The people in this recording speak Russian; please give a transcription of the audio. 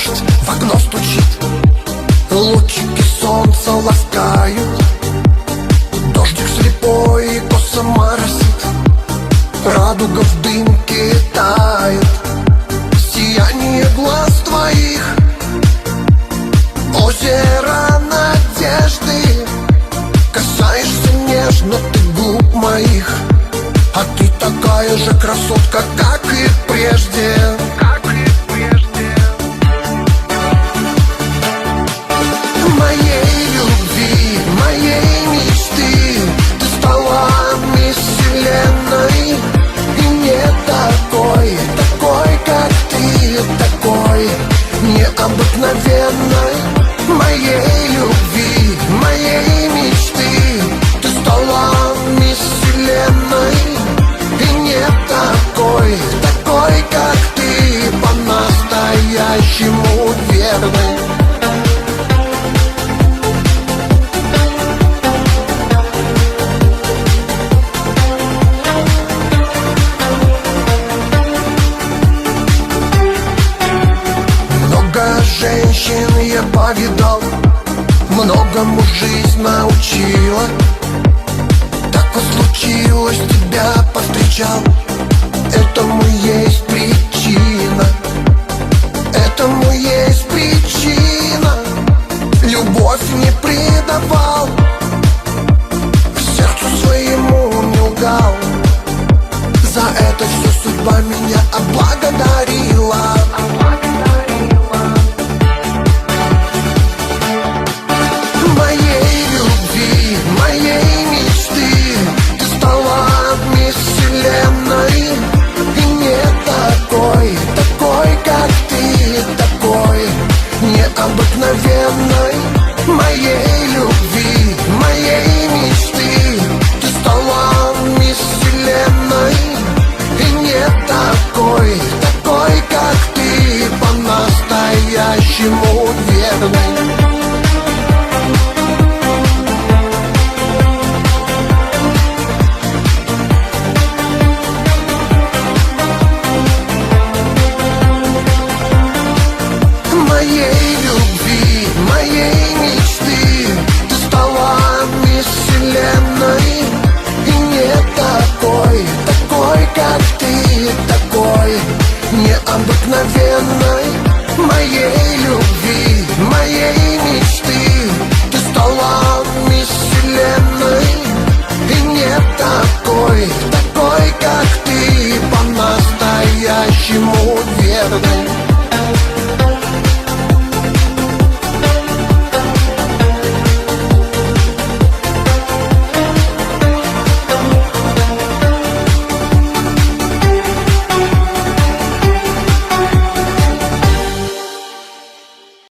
Дождь в окно стучит, лучики солнца ласкают. Дождик слепой и косо моросит, радуга в дымке тает. Сияние глаз твоих, озеро надежды. Касаешься нежно ты губ моих, а ты такая же красотка, как и прежде. Моей любви, моей мечты, ты стала мисс Вселенной. И не такой, такой, как ты, такой необыкновенной. Моей любви, моей мечты, ты стала мисс Вселенной. И не такой, такой, как ты, по-настоящему верной. Женщин я повидал, многому жизнь научила. Так вот случилось, тебя повстречал. Этому есть причина, этому есть причина. Любовь не предавал, сердцу своему не лгал. За это все судьба меня облагодарила. Моей любви, моей мечты, ты стала мисс Вселенной. И не такой, такой, как ты, такой необыкновенной. Моей любви, моей мечты, ты стала мисс Вселенной. И не такой, такой, как ты, по-настоящему верной. Моей любви, моей мечты, ты стала мисс Вселенной. И не такой, такой, как ты, такой необыкновенной. Моей любви, моей мечты, ты стала мисс Вселенной. И не такой,